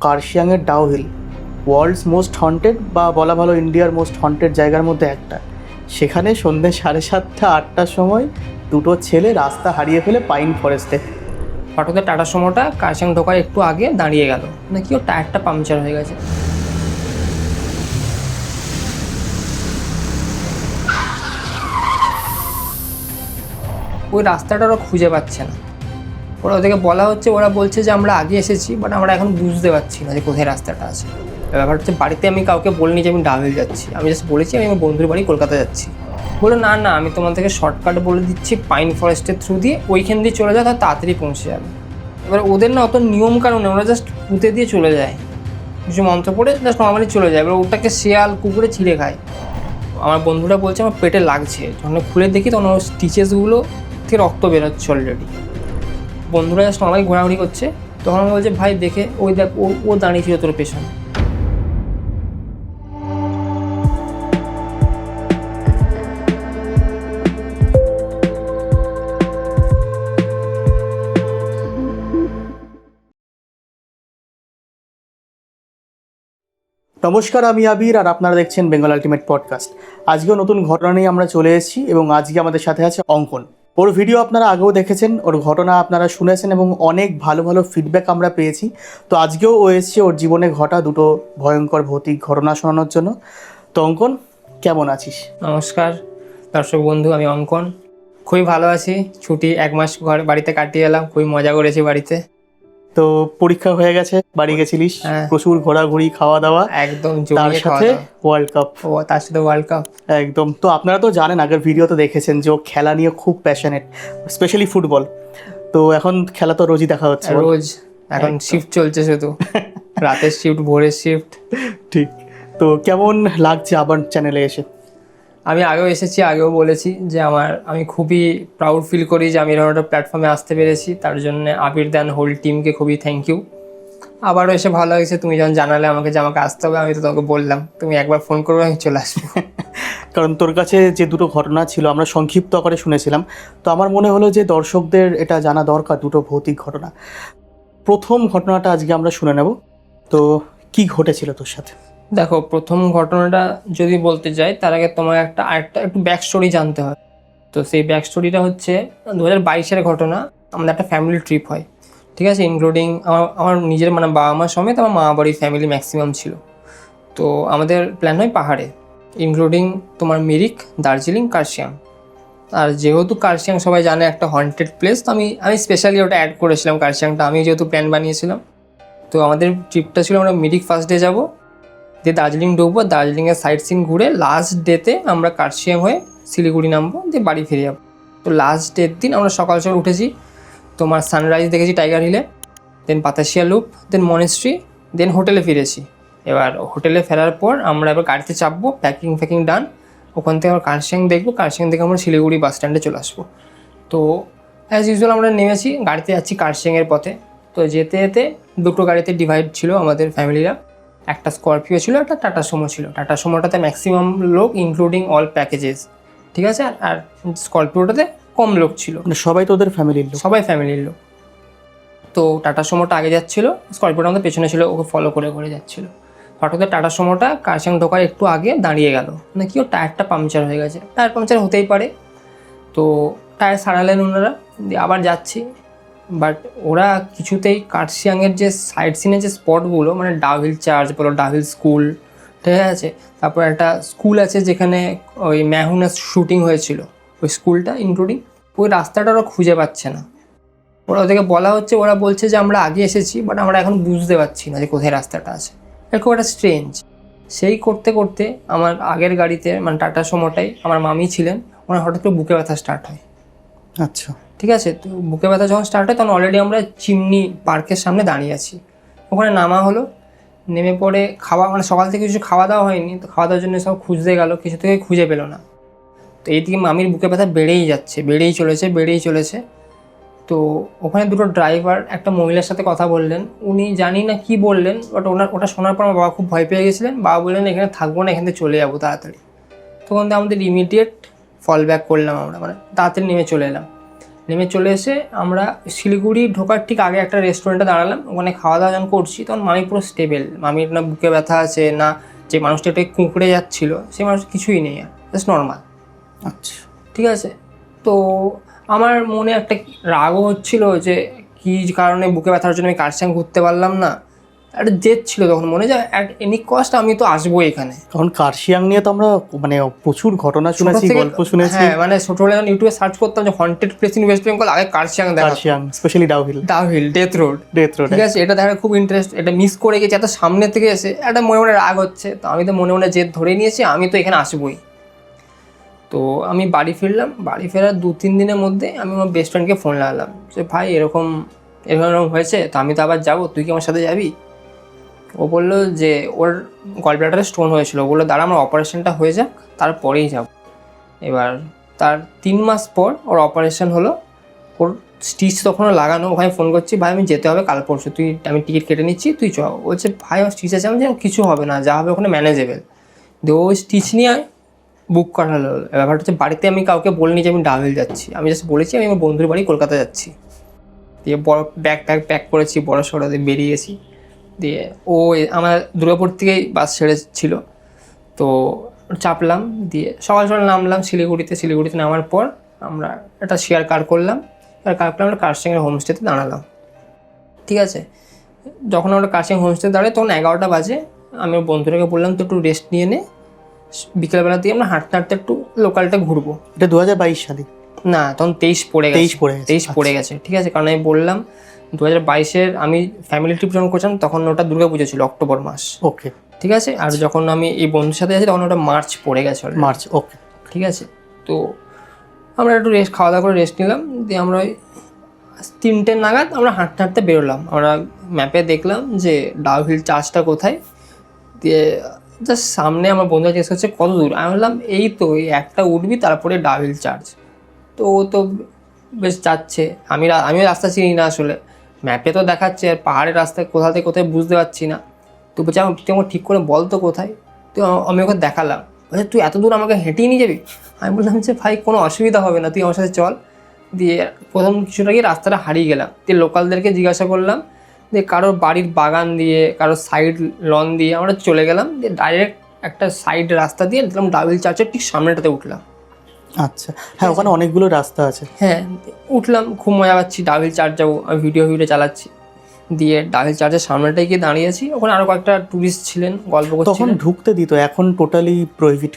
কার্শিয়াংয়ের Dowhill world's most haunted বা বলা ভালো ইন্ডিয়ার মোস্ট হন্টেড জায়গার মধ্যে একটা। সেখানে সন্ধ্যে 7:30-8টার সময় দুটো ছেলে রাস্তা হারিয়ে ফেলে পাইন ফরেস্টে। হঠাৎ টাটা সুমোটা কার্শিয়াং ঢোকার একটু আগে দাঁড়িয়ে গেল, নাকি ওর টায়ারটা পাংচার হয়ে গেছে। ওই রাস্তাটা ওরা খুঁজে পাচ্ছে না। ওদেরকে বলা হচ্ছে, ওরা বলছে যে আমরা আগে এসেছি, বাট আমরা এখন বুঝতে পারছি না যে কোথায় রাস্তাটা আছে। ব্যাপারটা হচ্ছে বাড়িতে আমি কাউকে বলিনি যে আমি ডাউহিল যাচ্ছি, আমি জাস্ট বলেছি আমি আমার বন্ধুর বাড়ি কলকাতা যাচ্ছি। বলে না না, আমি তোমাদেরকে শর্টকাট বলে দিচ্ছি, পাইন ফরেস্টের থ্রু দিয়ে ওইখান দিয়ে চলে যাও, তার তাড়াতাড়ি পৌঁছে যাবে। এবার ওদের না অত নিয়ম কানুনে, ওরা জাস্ট পুঁতে দিয়ে চলে যায়, কিছু মন্ত্র পড়ে জাস্ট নর্মালি চলে যায়। এবার ওটাকে শিয়াল কুকুরে ছিঁড়ে খায়। আমার বন্ধুরা বলছে আমার পেটে লাগছে, যখন খুলে দেখি তখন ওর স্টিচেসগুলো থেকে রক্ত বেরোচ্ছে অলরেডি। বন্ধুরা জাস্ট নর্মালি ঘোরাঘুরি করছে, তখন আমি বলছে ভাই দেখে ওই দেখ ও দাঁড়িয়ে ছিল তোর পেছনে। নমস্কার, আমি আবির আর আপনারা দেখছেন বেঙ্গল আলটিমেট পডকাস্ট। আজকেও নতুন ঘটনা নিয়ে আমরা চলে এসেছি এবং আজকে আমাদের সাথে আছে অঙ্কন। ওর ভিডিও আপনারা আগেও দেখেছেন, ওর ঘটনা আপনারা শুনেছেন এবং অনেক ভালো ভালো ফিডব্যাক আমরা পেয়েছি। তো আজকেও ও এসছে ওর জীবনে ঘটা দুটো ভয়ঙ্কর ভৌতিক ঘটনা শোনানোর জন্য। তো অঙ্কন, কেমন আছিস? নমস্কার দর্শক বন্ধু, আমি অঙ্কন। খুবই ভালো আছি। ছুটি 1 মাস বাড়িতে কাটিয়ে এলাম, খুবই মজা করেছি বাড়িতে। তো পরীক্ষা হয়ে গেছে, বাড়ি গেছিলিস, প্রচুর ঘোরাঘুরি, খাওয়া দাওয়া, একদম তার সাথে ওয়ার্ল্ড কাপ। তার সাথে ওয়ার্ল্ড কাপ একদম। তো আপনারা তো জানেন, আগের ভিডিও তো দেখেছেন যে ও খেলা নিয়ে খুব প্যাশনেট, স্পেশালি ফুটবল। তো এখন খেলা তো রোজই দেখা হচ্ছে, রোজ। এখন শিফট চলছে, শুধু রাতের শিফট, ভোরের শিফট। ঠিক। তো কেমন লাগছে আবার চ্যানেলে এসে? আমি আগেও এসেছি, আগেও বলেছি যে আমি খুবই প্রাউড ফিল করি যে আমি এরকম একটা প্ল্যাটফর্মে আসতে পেরেছি। তার জন্য আবির দেন হোল টিমকে খুবই থ্যাংক ইউ। আবারও এসে ভালো লাগছে, তুমি যখন জানালে আমাকে যে আমাকে আসতে হবে, আমি তো তোমাকে বললাম তুমি একবার ফোন করবে, আমি চলে আসবো। কারণ তোর কাছে যে দুটো ঘটনা ছিল আমরা সংক্ষিপ্ত আকারে শুনেছিলাম, তো আমার মনে হলো যে দর্শকদের এটা জানা দরকার, দুটো ভৌতিক ঘটনা। প্রথম ঘটনাটা আজকে আমরা শুনে নেব। তো কি ঘটেছিল তোর সাথে? দেখো, প্রথম ঘটনাটা যদি বলতে যাই তার আগে তোমার একটু ব্যাক স্টোরি জানতে হয়। তো সেই ব্যাক স্টোরিটা হচ্ছে 2022-এর ঘটনা। আমাদের একটা ফ্যামিলি ট্রিপ হয়, ঠিক আছে, ইনক্লুডিং আমার নিজের বাবা মার সমেত আমার মা বাড়ির ফ্যামিলি ম্যাক্সিমাম ছিল। তো আমাদের প্ল্যান হয় পাহাড়ে, ইনক্লুডিং তোমার মিরিক, দার্জিলিং, কার্শিয়াং। আর যেহেতু কার্শিয়াং সবাই জানে একটা হন্টেড প্লেস, তো আমি স্পেশালি ওটা অ্যাড করেছিলাম কার্শিয়াংটা, আমি যেহেতু প্ল্যান বানিয়েছিলাম। তো আমাদের ট্রিপটা ছিল আমরা মিরিক ফার্স্ট ডে যাবো, দিয়ে দার্জিলিং ঢুকবো, দার্জিলিংয়ের সাইট সিন ঘুরে লাস্ট ডেতে আমরা কার্শিয়াং হয়ে শিলিগুড়ি নামবো, দিয়ে বাড়ি ফিরে যাবো। তো লাস্ট ডের দিন আমরা সকাল সকাল উঠেছি, তোমার সানরাইজ দেখেছি টাইগার হিলে, দেন পাতাশিয়া লুপ, দেন মনেস্ট্রি, দেন হোটেলে ফিরেছি। এবার হোটেলে ফেরার পর আমরা এবার গাড়িতে চাপবো, প্যাকিং ডান। ওখান থেকে আমরা কার্শিয়াং দেখবো, কার্শিয়াং থেকে আমরা শিলিগুড়ি বাস স্ট্যান্ডে চলে আসবো। তো অ্যাজ ইউজুয়াল আমরা নেমেছি, গাড়িতে যাচ্ছি কার্শিয়াংয়ের পথে। তো যেতে যেতে দুটো গাড়িতে ডিভাইড ছিল আমাদের ফ্যামিলিরা, একটা স্করপিও ছিল, একটা টাটা সুমো ছিল। টাটা সুমোটাতে ম্যাক্সিমাম লোক ইনক্লুডিং অল প্যাকেজেস, ঠিক আছে, আর স্করপিওটাতে কম লোক ছিল। সবাই তোদের ফ্যামিলির লোক? সবাই ফ্যামিলির লোক। তো টাটা সুমোটা আগে যাচ্ছিলো, স্করপিওটা আমাদের পেছনে ছিল, ওকে ফলো করে করে যাচ্ছিলো। হঠাৎ টাটা সুমোটা কার্শিয়াং ঢোকার একটু আগে দাঁড়িয়ে গেল, নাকি ওর টায়ারটা পাংচার হয়ে গেছে। টায়ার পাংচার হতেই পারে, তো টায়ার সারালেন ওনারা, দিয়ে আবার যাচ্ছি। বাট ওরা কিছুতেই কার্শিয়াংয়ের যে সাইড সিনের যে স্পটগুলো, মানে ডাউহিল চার্চ বলো, ডাউহিল স্কুল, ঠিক আছে, তারপর একটা স্কুল আছে যেখানে ওই ম্যাহুনা শুটিং হয়েছিল, ওই স্কুলটা ইনক্লুডিং, ওই রাস্তাটা ওরা খুঁজে পাচ্ছে না। ওদেরকে বলা হচ্ছে, ওরা বলছে যে আমরা আগে এসেছি, বাট আমরা এখন বুঝতে পারছি না যে কোথায় রাস্তাটা আছে। এরকম একটা স্ট্রেঞ্জ। সেই করতে করতে আমার আগের গাড়িতে, মানে টাটা সুমোটাই আমার মামি ছিলেন, ওনার হঠাৎ করে বুকে ব্যথা স্টার্ট হয়। আচ্ছা, ঠিক আছে। তো বুকে ব্যথা যখন স্টার্ট হয় তখন অলরেডি আমরা চিমনি পার্কের সামনে দাঁড়িয়ে আছি। ওখানে নামা হলো, নেমে পড়ে মানে সকাল থেকে কিছু খাওয়া দাওয়া হয়নি, তো খাওয়া দাওয়ার জন্য সব খুঁজতে গেল, কিছু থেকে খুঁজে পেলো না। তো এইদিকে মামির বুকে ব্যথা বেড়েই চলেছে। তো ওখানে দুটো ড্রাইভার একটা মহিলার সাথে কথা বললেন, উনি জানি না কি বললেন, বাট ওটা শোনার পর আমার বাবা খুব ভয় পেয়ে গেছিলেন। বাবা বললেন এখানে থাকবো না, এখান থেকে চলে যাবো তাড়াতাড়ি। তখন আমাদের ইমিডিয়েট ফল ব্যাক করলাম আমরা, মানে তাড়াতাড়ি নেমে চলে এলাম। নেমে চলে এসে আমরা শিলিগুড়ি ঢোকার ঠিক আগে একটা রেস্টুরেন্টে দাঁড়ালাম। ওখানে খাওয়া দাওয়া যখন করছি তখন মামি পুরো স্টেবল, মামির না বুকে ব্যথা আছে, না যে মানুষটা একটু কুঁকড়ে যাচ্ছিল সেই মানুষ কিছুই নেই, আর জাস্ট নর্মাল। আচ্ছা, ঠিক আছে, তো আমার মনে একটা রাগও হচ্ছিল যে কী কারণে বুকে ব্যথার জন্য আমি কার্শিয়াং ঘুরতে পারলাম না। একটা জেদ ছিল তখন মনে, যে অ্যাট এনি কস্ট আমি তো আসবো এখানে। কারণ কার্শিয়াং নিয়ে তো আমরা মানে প্রচুর ঘটনা শুনেছি, গল্প শুনেছি। হ্যাঁ, মানে ছোটবেলায় যখন ইউটিউবে সার্চ করতাম যে haunted place in West Bengal, আগে কার্শিয়াং দেখা, Kurseong specially Dowhill, death road. ঠিক আছে, এটা দেখার খুব ইন্টারেস্ট, এটা মিস করে গেছি এত সামনে থেকে এসে, একটা মনে মনে রাগ হচ্ছে। তো আমি তো মনে মনে জেদ ধরে নিয়েছি, আমি তো এখানে আসবোই। তো আমি বাড়ি ফিরলাম, বাড়ি ফেরার 2-3 দিনের মধ্যে আমি আমার বেস্ট ফ্রেন্ডকে ফোন লাগালাম যে ভাই এরকম এরকম হয়েছে, তো আমি তো আবার যাবো, তুই কি আমার সাথে যাবি? ও বললো যে ওর গল ব্লাডারে স্টোন হয়েছিল, ও বললো দাঁড়া আমার অপারেশনটা হয়ে যাক তারপরেই যাব। এবার তার 3 মাস পর ওর অপারেশন হলো, ওর স্টিচ তখনও লাগানো। ওখানে ফোন করছি, ভাই আমি যেতে হবে কাল পরশু, আমি টিকিট কেটে নিচ্ছি, তুই চ। বলছে ভাই আমার স্টিচ আছে, আমি যে কিছু হবে না, যা হবে ওখানে ম্যানেজেবল। দিয়ে ও স্টিচ নিয়ে বুক করা হলো। ব্যাপারটা হচ্ছে বাড়িতে আমি কাউকে বলিনি যে আমি ডাউহিল যাচ্ছি, আমি জাস্ট বলেছি আমি আমার বন্ধুর বাড়ি কলকাতা যাচ্ছি। দিয়ে বড় ব্যাগ প্যাক করেছি, বড় সড়ো দিয়ে বেরিয়ে গেছি। দিয়ে ও আমার দুর্গাপুর থেকেই বাস ছেড়েছিল, তো চাপলাম, দিয়ে সকাল সকাল নামলাম শিলিগুড়িতে নামার পর আমরা একটা শেয়ার কার করলাম, আমরা কার্শিয়াংয়ের হোমস্টেতে দাঁড়ালাম। ঠিক আছে, যখন আমরা কার্শিয়াং হোমস্টে দাঁড়াই তখন 11টা বাজে। আমি ওর বন্ধুটাকে বললাম তো একটু রেস্ট নিয়ে নে, বিকেলবেলা দিয়ে আমরা হাঁটতে হাঁটতে একটু লোকালটা ঘুরবো। এটা 2022 সালে? না, তখন 23 পড়ে গেছে। 23 পড়ে আচ্ছা। গেছে, ঠিক আছে। কারণ আমি বললাম 2022-এর আমি ফ্যামিলি ট্রিপ যখন করছিলাম তখন ওটা দুর্গাপুজো ছিল, অক্টোবর মাস। ওকে, ঠিক আছে, আর যখন আমি এই বন্ধুর সাথে আছি তখন ওটা মার্চ পড়ে গেছে already। মার্চ, ওকে। ঠিক আছে, তো আমরা একটু খাওয়া দাওয়া করে রেস্ট নিলাম, দিয়ে আমরা ওই 3টে নাগাদ আমরা হাঁটতে হাঁটতে বেরোলাম। আমরা ম্যাপে দেখলাম যে ডাউহিল চার্চটা কোথায়, দিয়ে জাস্ট সামনে আমার বন্ধুরা জিজ্ঞেস করছে কত দূর, আমি বললাম এই তো এই একটা উঠবি তারপরে ডাউহিল চার্চ। তো ও তো বেশ যাচ্ছে, আমিও রাস্তা চিনি না আসলে, ম্যাপে তো দেখাচ্ছে আর পাহাড়ের রাস্তায় কোথা থেকে কোথায় বুঝতে পারছি না। তো বলছে তুই আমাকে ঠিক করে বল তো কোথায়। তো আমি ওকে দেখালাম, বলছে তুই এত দূর আমাকে হেঁটেই নিয়ে যাবি? আমি বললাম যে ভাই কোনো অসুবিধা হবে না, তুই আমার সাথে চল। দিয়ে প্রথম কিছুটা গিয়ে রাস্তাটা হারিয়ে গেলাম, দিয়ে লোকালদেরকে জিজ্ঞাসা করলাম, দিয়ে কারোর বাড়ির বাগান দিয়ে কারোর সাইড লন দিয়ে আমরা চলে গেলাম, দিয়ে ডাইরেক্ট একটা সাইড রাস্তা দিয়ে দেখলাম ডাউহিল চার্চের ঠিক সামনেটাতে উঠলাম। আচ্ছা, হ্যাঁ ওখানে অনেকগুলো রাস্তা আছে। হ্যাঁ, উঠলাম, খুব মজা পাচ্ছি, ডাউহিল চার্চ যাবো, আমি ভিডিও চালাচ্ছি। দিয়ে ডাউহিল চার্চের সামনেটায় গিয়ে দাঁড়িয়েছি, ওখানে আরও কয়েকটা টুরিস্ট ছিলেন, গল্প তখন করছিলেন। ঢুকতে দিত, এখন টোটালি প্রোহিবিট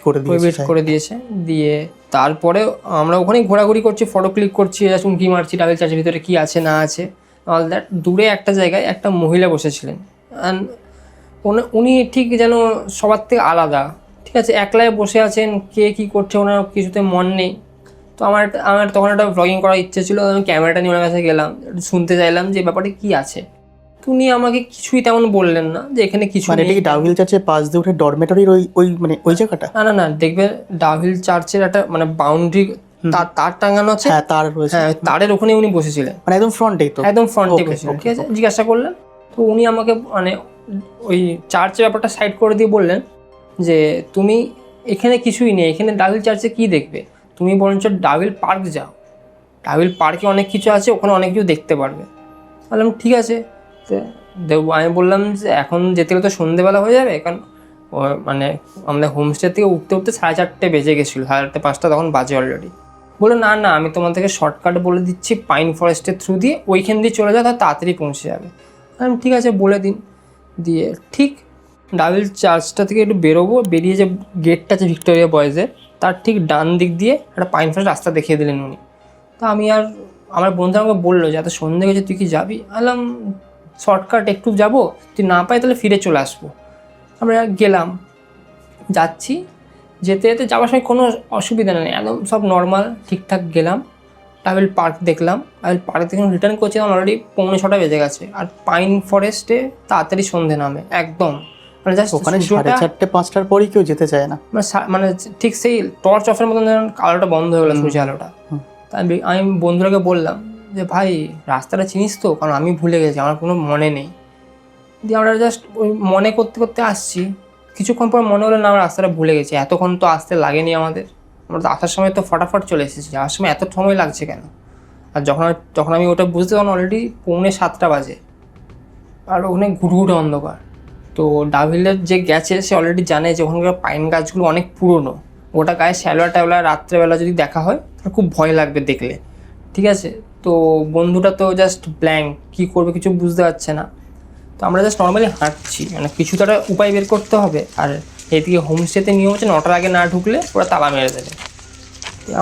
করে দিয়েছে। দিয়ে তারপরে আমরা ওখানেই ঘোরাঘুরি করছি, ফটো ক্লিক করছি, এরকম কি মারছি ডাউহিল চার্চের ভিতরে কি আছে না আছে অল দ্যাট। দূরে একটা জায়গায় একটা মহিলা বসেছিলেন, অ্যান্ড উনি ঠিক যেন সবার থেকে আলাদা। ঠিক আছে, একলাই বসে আছেন, কে কী করছে ওনার কিছুতে মন নেই। তো আমার তখন একটা ব্লগিং করার ইচ্ছে ছিল, আমি ক্যামেরাটা নিয়ে ওনার কাছে গেলাম, একটু শুনতে চাইলাম যে ব্যাপারটা কী আছে। তো উনি আমাকে কিছুই তেমন বললেন না, যে এখানে কিছু মানে এটা কি ডাউহিল চার্চের পাশ দিয়ে উঠে ডরমেটরির ওই মানে ওই জায়গাটা? না, দেখবে ডাউহিল চার্চের একটা মানে বাউন্ডারি তার টাঙানো আছে। হ্যাঁ, তার রয়েছে। হ্যাঁ, তারের ওখানে উনি বসেছিলেন, মানে একদম ফ্রন্টেই তো? একদম ফ্রন্টে Okay, বসেছিলেন। okay, ঠিক আছে, জিজ্ঞাসা করলেন, তো উনি আমাকে মানে ওই চার্চের ব্যাপারটা সাইড করে দিয়ে বললেন যে তুমি এখানে কিছুই নেই, এখানে ডাউহিল চার্চে কী দেখবে, তুমি বরঞ্চ ডাউহিল পার্ক যাও, ডাউহিল পার্কে অনেক কিছু আছে, ওখানে অনেক কিছু দেখতে পারবে। বললাম ঠিক আছে। তো আমি বললাম যে এখন যেতে গেলে তো সন্ধেবেলা হয়ে যাবে, কারণ মানে আমাদের হোমস্টে থেকে উঠতে 4:30 বেজে গেছিলো, 4:30-5টা তখন বাজে অলরেডি। বললো না আমি তোমাদেরকে শর্টকাট বলে দিচ্ছি, পাইন ফরেস্টের থ্রু দিয়ে ওইখান দিয়ে চলে যাও, তার তাড়াতাড়ি পৌঁছে যাবে। আমি ঠিক আছে বলে দিন। দিয়ে ঠিক ডাউহিল চার্চটা থেকে একটু বেরোবো, বেরিয়ে যে গেটটা আছে ভিক্টোরিয়া বয়েজের, তার ঠিক ডান দিক দিয়ে একটা পাইন ফরেস্ট রাস্তা দেখিয়ে দিলেন উনি। তো আমি আর আমার বন্ধু আমাকে বললো যে এত সন্ধে গেছে তুই কি যাবি? বললাম শর্টকাট একটু যাবো, তুই না পাই তাহলে ফিরে চলে আসবো। আমরা গেলাম, যাচ্ছি, যেতে যাওয়ার সময় কোনো অসুবিধা নেই, একদম সব নর্মাল ঠিকঠাক গেলাম। ডাউহিল পার্ক দেখলাম, ডাউহিল পার্ক থেকে রিটার্ন করছিলাম, অলরেডি 6:45 বেজে গেছে। আর পাইন ফরেস্টে তাড়াতাড়ি সন্ধে নামে একদম, মানে জাস্ট ওখানে 4:30-5টার পরই কেউ যেতে চায় না, মানে ঠিক সেই টর্চ অফের মতন আলোটা বন্ধ হয়ে গেলো, সূর্য আলোটা। তাই আমি বন্ধুরাকে বললাম যে ভাই রাস্তাটা চিনিস তো, কারণ আমি ভুলে গেছি, আমার কোনো মনে নেই। দিয়ে আমরা জাস্ট ওই মনে করতে করতে আসছি, কিছুক্ষণ পর মনে হলো না আমরা রাস্তাটা ভুলে গেছি, এতক্ষণ তো আসতে লাগেনি আমাদের, আমরা তো আসার সময় তো ফটাফট চলে এসেছি, যাওয়ার সময় এত সময় লাগছে কেন? আর যখন আমি ওটা বুঝতে তখন অলরেডি 6:45 বাজে, আর ওখানে ঘুটঘুটে অন্ধকার। তো ডাভিলের যে গেছে সে অলরেডি জানে যে ওখানকার পাইন গাছগুলো অনেক পুরনো, ওটা গায়ে শ্যাওলা ট্যাওলা রাত্রেবেলা যদি দেখা হয় তাহলে খুব ভয় লাগবে দেখলে, ঠিক আছে। তো বন্ধুটা তো জাস্ট ব্ল্যাঙ্ক, কী করবে কিছু বুঝতে পারছে না। তো আমরা জাস্ট নর্মালি হাঁটছি, মানে কিছু তো একটা উপায় বের করতে হবে। আর এদিকে হোমস্টেতে নিয়ম হচ্ছে 9টার আগে না ঢুকলে ওরা তালা মেরে দেবে।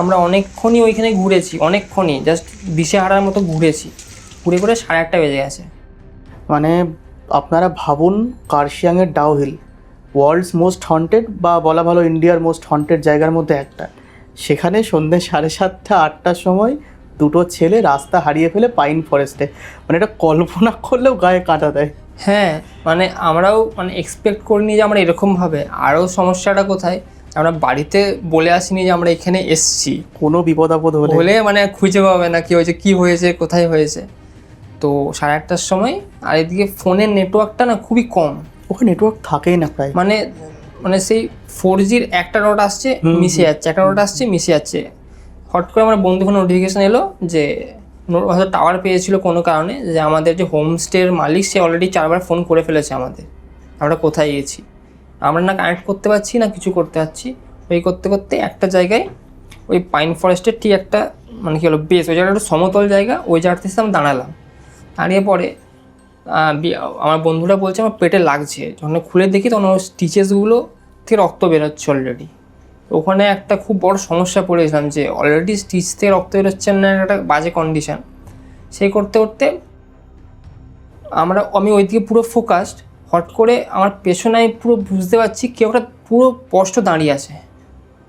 আমরা অনেকক্ষণই ওইখানে ঘুরেছি, অনেকক্ষণই জাস্ট দিশেহারার মতো ঘুরেছি, ঘুরে 1:30 বেজে গেছে। মানে আপনারা ভাবুন, কার্শিয়াংয়ের ডাউহিল ওয়ার্ল্ডস মোস্ট হন্টেড বা বলা ভালো ইন্ডিয়ার মোস্ট হন্টেড জায়গার মধ্যে একটা, সেখানে সন্ধ্যে 7:30-8টার সময় দুটো ছেলে রাস্তা হারিয়ে ফেলে পাইন ফরেস্টে। মানে এটা কল্পনা করলেও গায়ে কাঁটা দেয়। হ্যাঁ, মানে আমরাও মানে এক্সপেক্ট করিনি যে আমরা এরকম হবে। আরও সমস্যাটা কোথায়, আমরা বাড়িতে বলে আসিনি যে আমরা এখানে এসছি, কোনো বিপদ আপদ হলে মানে খুঁজে পাবে না কি হয়েছে কোথায় হয়েছে। তো 8:30টার সময়, আর এদিকে ফোনের নেটওয়ার্কটা না খুবই কম, ওখানে নেটওয়ার্ক থাকেই না প্রায়। মানে সেই 4Gর একটা ডট আসছে মিশে যাচ্ছে, একটা ডট আসছে মিশে যাচ্ছে। হট করে আমার বন্ধু ফোনে নোটিফিকেশান এলো যে হয়তো টাওয়ার পেয়েছিল কোনো কারণে, যে আমাদের যে হোমস্টের মালিক সে অলরেডি 4বার ফোন করে ফেলেছে আমাদের, আমরা কোথায় গেছি। আমরা না কানেক্ট করতে পারছি না কিছু করতে পারছি। ওই করতে করতে একটা জায়গায় ওই পাইন ফরেস্টের ঠিক একটা মানে কী হলো বেশ, ওই জায়গাটা একটু সমতল জায়গা, ওই জায়গাতে আমি দাঁড়ালাম। দাঁড়িয়ে পরে আমার বন্ধুরা বলছে আমার পেটে লাগছে, যখন খুলে দেখি তখন ওর স্টিচেসগুলো থেকে রক্ত বেরোচ্ছে অলরেডি। ওখানে একটা খুব বড় সমস্যা পড়েছিলাম যে অলরেডি স্টিচ থেকে রক্ত বেরোচ্ছে না, একটা বাজে কন্ডিশান। সেই করতে করতে আমি ওইদিকে পুরো ফোকাসড, হট করে আমার পেছনে আমি পুরো বুঝতে পারছি কেউ একটা পুরো স্পষ্ট দাঁড়িয়ে আছে।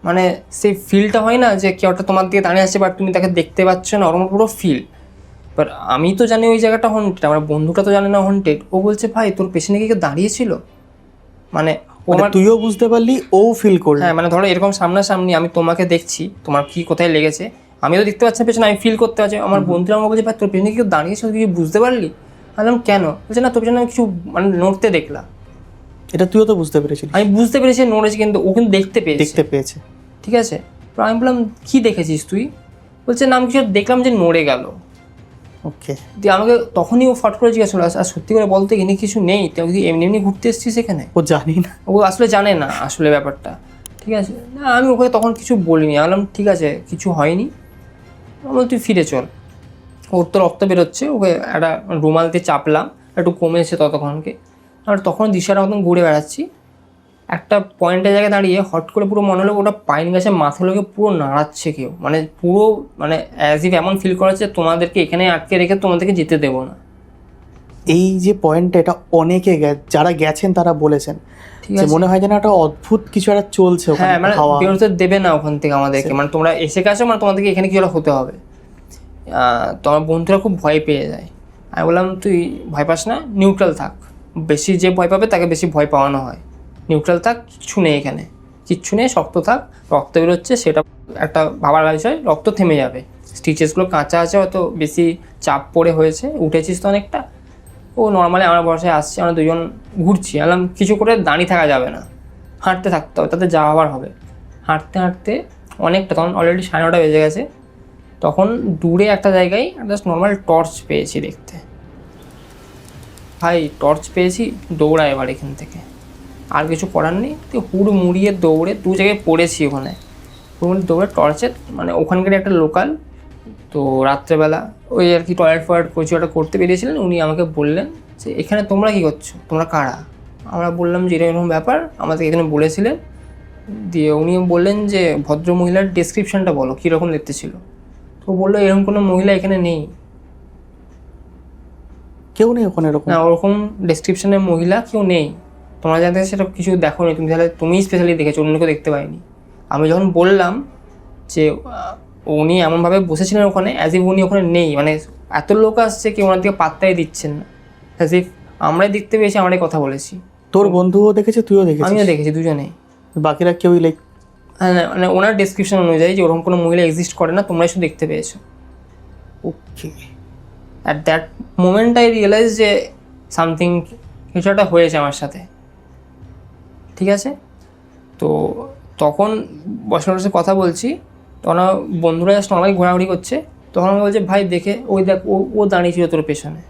মানে সেই ফিলটা হয় না যে কেউ একটা তোমার দিকে দাঁড়িয়ে আছে বাট তুমি তাকে দেখতে পাচ্ছ না, ওরকম পুরো ফিল। বাট আমি তো জানি ওই জায়গাটা হন্টেড, আমার বন্ধুটা তো জানে না হন্টেড। ও বলছে ভাই তোর পেছনে কি কেউ দাঁড়িয়েছিল, মানে তুইও বুঝতে পারলি, ও ফিল করলি। হ্যাঁ, মানে ধরো এরকম সামনাসামনি আমি তোমাকে দেখছি, তোমার কি কোথায় লেগেছে আমি তো দেখতে পাচ্ছি না পেছনে, আমি ফিল করতে পারছি। আমার বন্ধুরা আমাকে বলছে ভাই তোর পেছনে কেউ দাঁড়িয়েছিল, কিছু বুঝতে পারলি? বললাম কেন? বলছে না তোর পেছনে আমি কিছু মানে নড়তে দেখলাম। এটা তুইও তো বুঝতে পেরেছিস? আমি বুঝতে পেরেছি নড়েছে, কিন্তু ও কিন্তু দেখতে পেয়েছে। ঠিক আছে, তো আমি বললাম কী দেখেছিস তুই? বলছে না আমি কিছু দেখলাম যে নড়ে গেল। ওকে, দিয়ে আমাকে তখনই ও ফট করে জিজ্ঞাসা করলো আর সত্যি করে বলতে এখানে কিছু নেই, তুই কি এমনি এমনি ঘুরতে এসেছিস এখানে? ও জানি না, ও আসলে জানে না আসলে ব্যাপারটা, ঠিক আছে। না আমি ওকে তখন কিছু বলিনি, আমি বললাম ঠিক আছে কিছু হয়নি, আমি তুই ফিরে চল। ওর তো রক্ত বেরোচ্ছে, ওকে একটা রুমাল দিয়ে চাপলাম, একটু কমেছে ততক্ষণকে। আর তখন দিশার মতন ঘুরে বেড়াচ্ছি, একটা পয়েন্টের জায়গায় দাঁড়িয়ে হট করে পুরো মনে হলো ওটা পাইন গাছের মাথাগুলোকে পুরো নাড়াচ্ছে কেউ, মানে পুরো মানে অ্যাজ ইফ এমন ফিল করা হচ্ছে তোমাদেরকে এখানে আটকে রেখে তোমাদেরকে যেতে দেবো না। এই যে পয়েন্টটা, এটা অনেকে যারা গেছেন তারা বলেছেন যে মনে হয় যেন একটা অদ্ভুত কিছু একটা চলছে ওখানে। হ্যাঁ, মানে বেরোতে দেবে না ওখান থেকে আমাদেরকে, মানে তোমরা এসে গেছো মানে তোমাদেরকে এখানে কি হতে হবে। তোমার বন্ধুরা খুব ভয় পেয়ে যায়। আমি বললাম তুই ভয় পাস না, নিউট্রাল থাক, বেশি যে ভয় পাবে তাকে বেশি ভয় পাওয়ানো হয়। নিউট্রাল থাক, কিচ্ছু নেই এখানে, কিচ্ছু নেই, শক্ত থাক, রক্ত বেরোচ্ছে সেটা একটা ভাবার বিষয়, রক্ত থেমে যাবে, স্টিচেসগুলো কাঁচা আছে, হয়তো বেশি চাপ পড়ে হয়েছে, উঠেছিস তো অনেকটা। ও নর্মালি আমার বয়সে আসছে, আমরা দুজন ঘুরছি, বললাম কিছু করে দাঁড়িয়ে থাকা যাবে না, হাঁটতে থাকতে হবে, তাতে যাওয়া আবার হবে। হাঁটতে হাঁটতে অনেকটা, তখন অলরেডি 9:30 বেজে গেছে, তখন দূরে একটা জায়গায় জাস্ট নর্মাল টর্চ পেয়েছি দেখতে। ভাই টর্চ পেয়েছি, দৌড়া এবার এখান থেকে, আর কিছু করার নেই। তো হুড় মুড়িয়ে দৌড়ে 2 জায়গায় পড়েছি ওখানে, দৌড়ে টর্চের মানে ওখানকার একটা লোকাল, তো রাত্রেবেলা ওই আর কি টয়লেট ফয়েট কিছু একটা করতে বেরিয়েছিলেন, উনি আমাকে বললেন যে এখানে তোমরা কী করছো, তোমরা কারা? আমরা বললাম যে এরকম ব্যাপার, আমাদের এখানে বলেছিলেন। দিয়ে উনি বললেন যে ভদ্র মহিলার ডেসক্রিপশানটা বলো, কীরকম দেখতে ছিল। তো বললো এরকম কোনো মহিলা এখানে নেই, কেউ নেই ওখানে এরকম, না ওরকম ডেসক্রিপশানের মহিলা কেউ নেই, তোমরা যাতে সেটা কিছু দেখো নি, তুমি তাহলে তুমিই স্পেশালি দেখেছো, অন্য কেউ দেখতে পাইনি। আমি যখন বললাম যে উনি এমনভাবে বসেছিলেন ওখানে অ্যাজ ইফ উনি ওখানে নেই, মানে এত লোক আসছে কি ওনার দিকে পাত্তাই দিচ্ছেন না, অ্যাজ ইফ আমরাই দেখতে পেয়েছি, আমরাই কথা বলেছি। তোর বন্ধুও দেখেছে, তুইও দেখেছিস? আমিও দেখেছি, দুজনেই। বাকিরা কেউই লাইক হ্যাঁ, মানে ওনার ডেসক্রিপশন অনুযায়ী যে ওরকম কোনো মহিলা এক্সিস্ট করে না, তোমরাই শুধু দেখতে পেয়েছো। Okay, at that moment I realize যে সামথিং, কিছু একটা হয়েছে আমার সাথে, ঠিক আছে। তো তখন বসে বসে কথা বলছি, তখন বন্ধুরা জাস্ট নর্মালি ঘোরাঘুরি করছে, তখন আমি বলছি ভাই দেখে ওই দেখ ও দাঁড়িয়ে ছিল তোর পেছনে,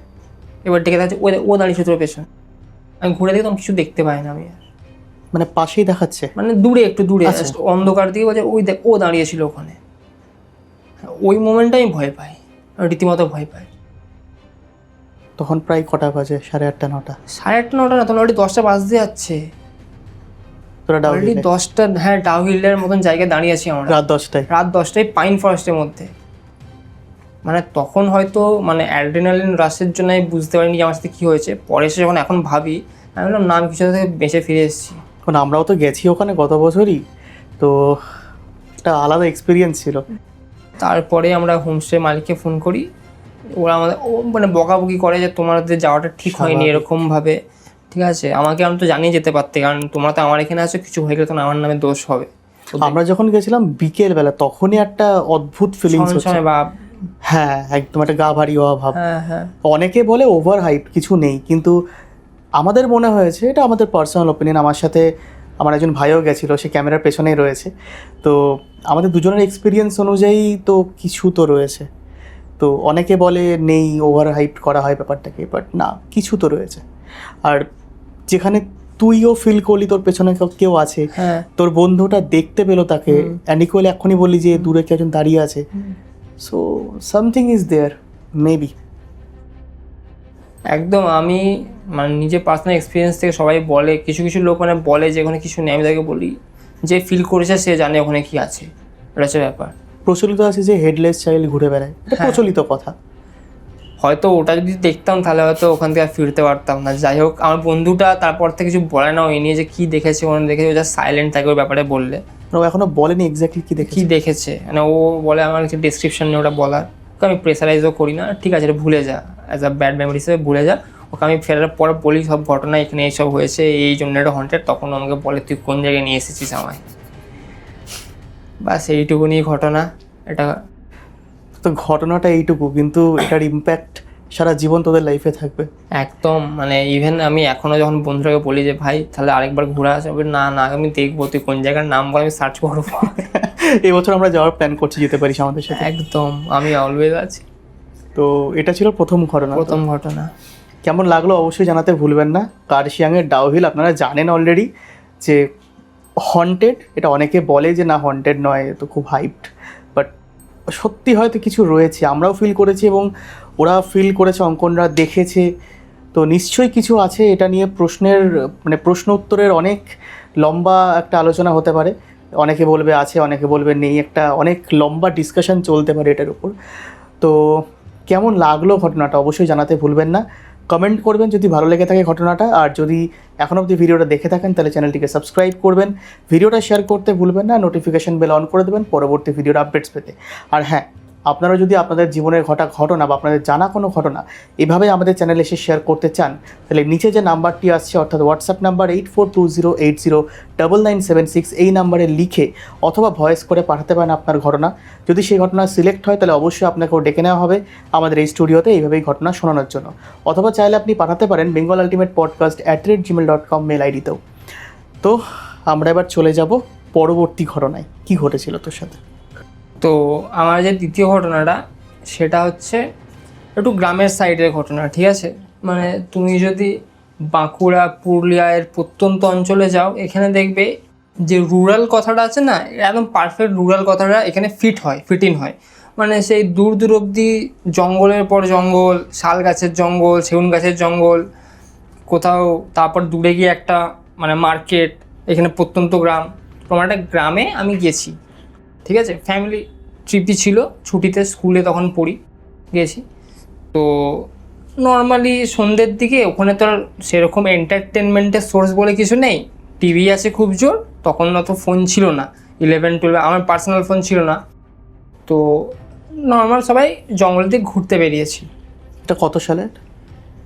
এবার ডেকে থাকছে ও দাঁড়িয়ে ছিল তোর পেছনে। আমি ঘুরে দেখি তখন কিছু দেখতে পাই না আমি আর, মানে পাশেই দেখাচ্ছে? মানে দূরে একটু দূরে অন্ধকার দিকে বলছে ওই দেখ ও দাঁড়িয়েছিল ওখানে। ওই মোমেন্টে আমি ভয় পাই, রীতিমতো ভয় পাই। তখন প্রায় কটা বাজে? 8:30 9টা? 8:30 9টা না, তখন অলরেডি 10টা বাজতে যাচ্ছে। তোরা অলরেডি 10টা, হ্যাঁ ডাউহিলের মতন জায়গায় দাঁড়িয়ে আছি আমরা রাত 10টায়? রাত 10টায় পাইন ফরেস্টের মধ্যে। মানে তখন হয়তো মানে অ্যাড্রিনালিন রাশের জন্য আমি বুঝতে পারিনি যে আমার সাথে কী হয়েছে। পরে এসে যখন এখন ভাবি আমি বললাম না আমি কিছু থেকে বেঁচে ফিরে এসেছি। এখন আমরাও তো গেছি ওখানে গত বছরই, তো একটা আলাদা এক্সপিরিয়েন্স ছিল। তারপরে আমরা হোমস্টে মালিককে ফোন করি, ওরা আমাদের মানে বকাবকি করে যে তোমাদের যাওয়াটা ঠিক হয়নি এরকমভাবে, ঠিক আছে। আমাকে আমি তো জানিয়ে যেতে পারতে, কারণ তোমরা তো আমার এখানে আছো, কিছু হয়ে গেলে তো আমার নামে দোষ হবে। আমরা যখন গেছিলাম বিকেল বেলা, তখনই একটা অদ্ভুত ফিলিংস হচ্ছে। বা হ্যাঁ, একদম একটা গা ভারী হওয়া ভাব। হ্যাঁ অনেকে বলে ওভার হাইপ, কিছু নেই, কিন্তু আমাদের মনে হয়েছে, এটা আমাদের পার্সোনাল ওপিনিয়ন, আমার সাথে আমার একজন ভাইও গেছিলো, সে ক্যামেরার পেছনেই রয়েছে, তো আমাদের দুজনের এক্সপিরিয়েন্স অনুযায়ী তো কিছু তো রয়েছে। তো অনেকে বলে নেই, ওভার হাইপ করা হয় ব্যাপারটাকে, বাট না, কিছু তো রয়েছে। আর যেখানে তুইও ফিল করলি তোর পেছনে কেউ আছে, তোর বন্ধুটা দেখতে পেলো তাকে, অ্যান্ডিকোয়েল এখনই বললি যে দূরে কেউ একজন দাঁড়িয়ে আছে, so something is there maybe. একদম। আমি মানে নিজে পার্সোনাল এক্সপিরিয়েন্স থেকে সবাই বলে, কিছু কিছু লোক মানে বলে যে ওখানে কিছু নেই, আমি তাকে বলি যে ফিল করেছে সে জানে ওখানে কি আছে, এটা হচ্ছে ব্যাপার। প্রচলিত আছে যে হেডলেস চাইল্ড ঘুরে বেড়ায়, এটা প্রচলিত কথা। হয়তো ওটা যদি দেখতাম তাহলে হয়তো ওখান থেকে আর ফিরতে পারতাম না। যাই হোক, আমার বন্ধুটা তারপর থেকে কিছু বলে না ওই নিয়ে যে কী দেখেছে, ওখানে দেখেছে, ও যা সাইলেন্ট থাকে ওই ব্যাপারে বললে। ও এখনো বলেনি এক্স্যাক্টলি কি দেখেছে, মানে ও বলে আমার কিছু ডিসক্রিপশন নিয়ে ওটা বলার, ওকে আমি প্রেসারাইজও করি না, ঠিক আছে এটা ভুলে যা, অ্যাজ আ ব্যাড মেমোরি হিসেবে ভুলে যা। ওকে আমি ফেরার পর বলি সব ঘটনা, এখানে এইসব হয়েছে, এই জন্য এটা হন্টেড, তখন আমাকে বলে তুই কোন জায়গায় নিয়ে এসেছিস আমায়। বাস এইটুকুনি ঘটনা। এটা তো ঘটনাটা এইটুকু, কিন্তু এটার ইম্প্যাক্ট সারা জীবন তোদের লাইফে থাকবে একদম। মানে ইভেন আমি এখনও যখন বন্ধুরাকে বলি যে ভাই তাহলে আরেকবার ঘুরে আসে, না না আমি দেখবো, তুই কোন জায়গার নাম বল, আমি সার্চ করবো। এবছর আমরা যাওয়ার প্ল্যান করছি, যেতে পারিস আমাদের সাথে। একদম, আমি অলওয়েজ আছি। তো এটা ছিল প্রথম ঘটনা। কেমন লাগলো অবশ্যই জানাতে ভুলবেন না। কার্শিয়াংয়ের ডাউহিল আপনারা জানেন অলরেডি যে হন্টেড, এটা অনেকে বলে যে না হন্টেড নয়, তো খুব হাইপড, বাট সত্যি হয়তো কিছু রয়েছে, আমরাও ফিল করেছি এবং ওরা ফিল করেছে, অঙ্কনরা দেখেছে, তো নিশ্চয়ই কিছু আছে। এটা নিয়ে প্রশ্ন উত্তরের অনেক লম্বা একটা আলোচনা হতে পারে, অনেকে বলবে আছে, অনেকে বলবে নেই, একটা অনেক লম্বা ডিসকাশন চলতে পারে এটার উপর। তো কেমন লাগলো ঘটনাটা অবশ্যই জানাতে ভুলবেন না, কমেন্ট করবেন যদি ভালো লেগে থাকে ঘটনাটা। আর যদি এখনও অবধি ভিডিওটা দেখে থাকেন তাহলে চ্যানেলটিকে সাবস্ক্রাইব করবেন, ভিডিওটা শেয়ার করতে ভুলবেন না, নোটিফিকেশন বেল অন করে দেবেন পরবর্তী ভিডিওর আপডেটস পেতে। আর হ্যাঁ, আপনারা যদি আপনাদের জীবনের ঘটনা বা আপনাদের জানা কোনো ঘটনা এভাবে আমাদের চ্যানেলে এসে শেয়ার করতে চান, তাহলে নিচে যে নাম্বারটি আসছে, অর্থাৎ হোয়াটসঅ্যাপ নাম্বার 8420809976, এই নাম্বারে লিখে অথবা ভয়েস করে পাঠাতে পারেন আপনার ঘটনা। যদি সেই ঘটনা সিলেক্ট হয় তাহলে অবশ্যই আপনাকেও ডেকে নেওয়া হবে আমাদের এই স্টুডিওতে এইভাবেই ঘটনা শোনানোর জন্য। অথবা চাইলে আপনি পাঠাতে পারেন bengalultimatepodcast@gmail.com মেল আইডিতেও। তো আমরা এবার চলে যাব পরবর্তী ঘটনায়। কি ঘটেছিল তোর সাথে? তো আমার যে দ্বিতীয় ঘটনাটা সেটা হচ্ছে একটু গ্রামের সাইডের ঘটনা, ঠিক আছে। মানে তুমি যদি বাঁকুড়া পুরুলিয়ার প্রত্যন্ত অঞ্চলে যাও, এখানে দেখবে যে রুরাল কথাটা আছে না, একদম পারফেক্ট রুরাল কথাটা এখানে ফিট ইন হয়। মানে সেই দূর দূর অবধি জঙ্গলের পর জঙ্গল, শাল গাছের জঙ্গল, সেগুন গাছের জঙ্গল কোথাও, তারপর দূরে গিয়ে একটা মানে মার্কেট, এখানে প্রত্যন্ত গ্রাম। তোমার একটা গ্রামে আমি গেছি, ঠিক আছে, ফ্যামিলি ট্রিপই ছিল, ছুটিতে, স্কুলে তখন পড়ি, গেছি। তো নর্মালি সন্ধ্যের দিকে ওখানে তো আর সেরকম এন্টারটেনমেন্টের সোর্স বলে কিছু নেই, টিভি আছে খুব জোর, তখন অত ফোন ছিল না, 11-12, আমার পার্সোনাল ফোন ছিল না। তো নর্মাল সবাই জঙ্গলের দিকে ঘুরতে বেরিয়েছি। এটা কত সালে?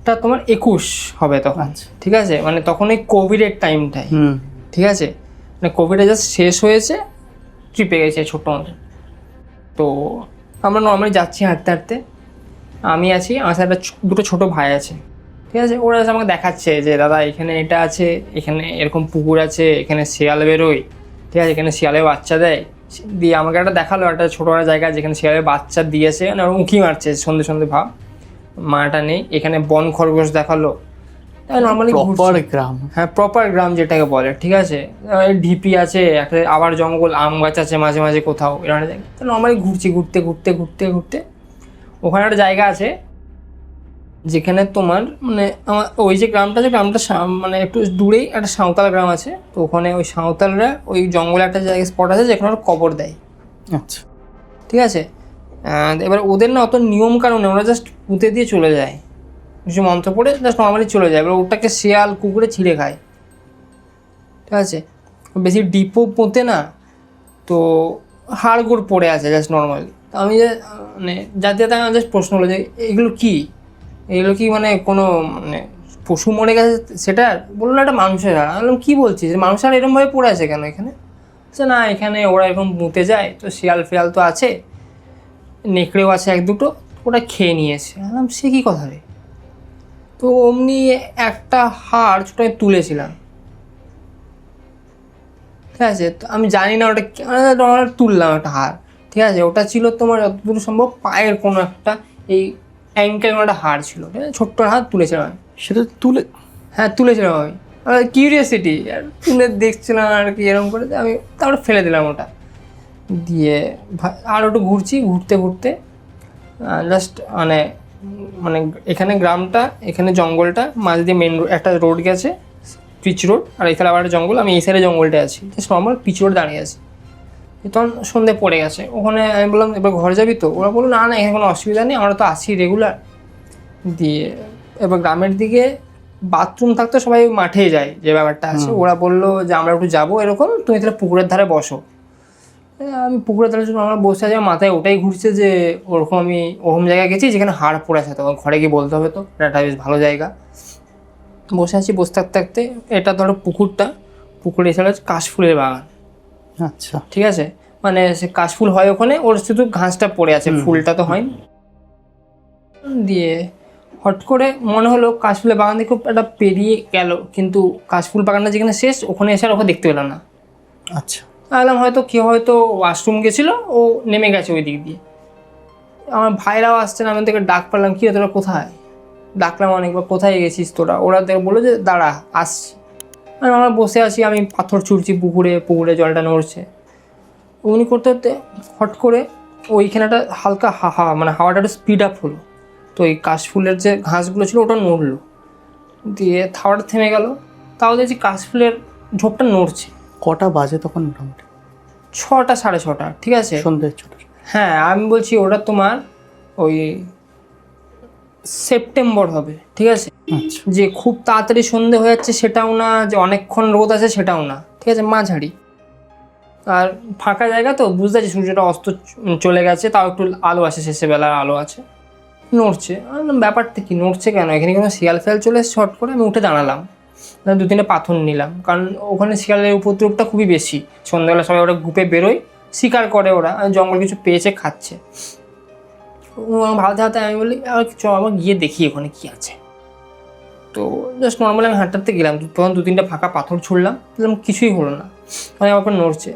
এটা তোমার 21 হবে তখন, ঠিক আছে। মানে তখন এই কোভিডের টাইমটাই, ঠিক আছে, মানে কোভিডে জাস্ট শেষ হয়েছে, ট্রিপে গেছে ছোট্ট মতো। তো আমরা নর্মালি যাচ্ছি হাঁটতে হাঁটতে, আমি আছি, আমার সাথে দুটো ছোটো ভাই আছে, ঠিক আছে। ওরা আমাকে দেখাচ্ছে যে দাদা এখানে এটা আছে, এখানে এরকম পুকুর আছে, এখানে শিয়াল বেরোয়, ঠিক আছে, এখানে শিয়ালে বাচ্চা দেয়, দিয়ে আমাকে একটা দেখালো একটা ছোটো একটা জায়গা যেখানে শিয়ালের বাচ্চা দিয়েছে, মানে ওরা উঁকি মারছে সন্ধে সন্ধে ভাব, মাটা নেই। এখানে বন খরগোশ দেখালো, নর্মালি প্রপার গ্রাম। হ্যাঁ প্রপার গ্রাম যেটাকে বলে, ঠিক আছে। ঢিপি আছে একটা, আবার জঙ্গল, আম গাছ আছে মাঝে মাঝে কোথাও, এরকম নর্মালি ঘুরছি, ঘুরতে ঘুরতে ঘুরতে ঘুরতে ওখানে একটা জায়গা আছে যেখানে তোমার মানে আমার ওই যে গ্রামটা আছে, গ্রামটা মানে একটু দূরেই একটা সাঁওতাল গ্রাম আছে। তো ওখানে ওই সাঁওতালরা ওই জঙ্গলে একটা জায়গা স্পট আছে যেখানে ওরা কবর দেয়। আচ্ছা, ঠিক আছে। এবার ওদের না অত নিয়ম কারণে ওরা জাস্ট পুঁতে দিয়ে চলে যায়, কিছু মন্ত্র পড়ে জাস্ট নর্মালি চলে যায়। এবার ওটাকে শিয়াল কুকুরে ছিঁড়ে খায়, ঠিক আছে। বেশি ডিপও পোঁতে না, তো হাড়গোড় পড়ে আছে জাস্ট নর্মালি। আমি যে মানে যাতে যাতে আমার জাস্ট প্রশ্ন হলো যে এগুলো কি মানে কোনো মানে পশু মরে গেছে সেটা? বললো না, এটা মানুষের হাড়। আমি বললাম কী বলছিস, মানুষের হাড় এরকমভাবে পড়ে আছে কেন এখানে? আচ্ছা না, এখানে ওরা এরকম পুঁতে যায়, তো শিয়াল ফিয়াল তো আছে, নেকড়েও আছে এক দুটো, ওরা খেয়ে নিয়েছে। বললাম সে কী কথা রে? তো অমনি একটা হাড় ছোটো আমি তুলেছিলাম, ঠিক আছে। তো আমি জানি না ওটা আমার তুললাম একটা হাড়, ঠিক আছে। ওটা ছিল তোমার যতদূর সম্ভব পায়ের কোনো একটা এই অ্যাঙ্কেল কোনো একটা হাড় ছিল, ঠিক আছে, ছোট্ট হাড় তুলেছিলাম আমি। সেটা তুলে? হ্যাঁ তুলেছিলাম আমি, কিউরিয়াসিটি আর তুলে দেখছিলাম আর কি এরকম করে। আমি তারপরে ফেলে দিলাম ওটা দিয়ে। আর একটু ঘুরতে ঘুরতে জাস্ট মানে মানে এখানে গ্রামটা, এখানে জঙ্গলটা, মাঝ দিয়ে মেন একটা রোড গেছে, পিচ রোড, আর এখানে আবার একটা জঙ্গল। আমি এই সাইডে জঙ্গলটা আছি, জাস্ট নর্মাল পিচ রোড দাঁড়িয়ে আছি। তখন সন্ধে পড়ে গেছে। ওখানে আমি বললাম এবার ঘরে যাবি তো? ওরা বললো না না, এখানে কোনো অসুবিধা নেই, আমরা তো আছি রেগুলার। দিয়ে এবার গ্রামের দিকে বাথরুম থাকতো, সবাই মাঠে যায় যে ব্যাপারটা আছে। ওরা বললো যে আমরা একটু যাবো এরকম, তুমি তাহলে পুকুরের ধারে বসো। আমি পুকুরের ধারে জন্য আমরা বসে আছি, মাথায় ওটাই ঘুরছে যে ওরকম আমি ওরকম জায়গায় গেছি যেখানে হাড় পড়ে আছে, তখন ঘরে গিয়ে বলতে হবে, তো এটা বেশ ভালো জায়গা। বসে আছি, বসে থাকতে থাকতে এটা ধরো পুকুরে এসে হচ্ছে কাশফুলের বাগান। আচ্ছা, ঠিক আছে, মানে সে কাশফুল হয় ওখানে, ওর শুধু ঘাসটা পড়ে আছে, ফুলটা তো হয়নি। দিয়ে হট করে মনে হলো কাশফুলের বাগান থেকে একটা পেরিয়ে গেল, কিন্তু কাশফুল বাগানটা যেখানে শেষ ওখানে এসে আর ওকে দেখতে পেলাম না। আচ্ছা, ভাবলাম হয়তো ওয়াশরুম গেছিলো, ও নেমে গেছে ওই দিক দিয়ে। আমার ভাইরাও আসছে না, আমি থেকে ডাক পেলাম, কী তোরা কোথায়? ডাকলাম অনেকবার, কোথায় গেছিস তোরা? ওরা দেখে বললো যে দাঁড়া আসছি। আর আমরা বসে আছি, আমি পাথর ছুঁড়ছি পুকুরে জলটা নড়ছে। উনি করতে করতে হট করে ওইখানে একটা হালকা মানে হাওয়াটা একটু স্পিড আপ হলো, তো ওই কাশফুলের যে ঘাসগুলো ছিল ওটা নড়লো, দিয়ে হাওয়াটা থেমে গেল। তাও দেখছি কাশফুলের ঝোপটা নড়ছে। কটা বাজে তখন? মোটামুটি 6টা 6:30, ঠিক আছে, সন্ধ্যে 6টা। হ্যাঁ আমি বলছি ওটা তোমার ওই সেপ্টেম্বর হবে, ঠিক আছে। আচ্ছা, যে খুব তাড়াতাড়ি সন্ধে হয়ে যাচ্ছে সেটাও না, যে অনেকক্ষণ রোদ আছে সেটাও না, ঠিক আছে, মাঝারি। আর ফাঁকা জায়গা তো, বুঝতে পারছি সূর্যটা অস্ত চলে গেছে, তাও একটু আলো আছে, শেষে বেলার আলো আছে, নড়ছে। ব্যাপারটা কি নড়ছে কেন? এখানে কোনো শিয়াল ফিয়াল চলে এসে শর্ট করে আমি উঠে দাঁড়ালাম, 2-3টে পাথর নিলাম, কারণ ওখানে শিয়ালের উপদ্রবটা খুবই বেশি। সন্ধ্যাবেলা সবাই ওরা গ্রুপে বেরোয়, শিকার করে, ওরা জঙ্গল কিছু পেয়েছে খাচ্ছে। ভাবতে আমি বলি চ আবার গিয়ে দেখি ওখানে কী আছে। তো জাস্ট নর্মালি আমি হাঁটতে গেলাম, তখন 2-3টে ফাঁকা পাথর ছুড়লাম, বললাম কিছুই হলো না। আমি আবার নড়ছে,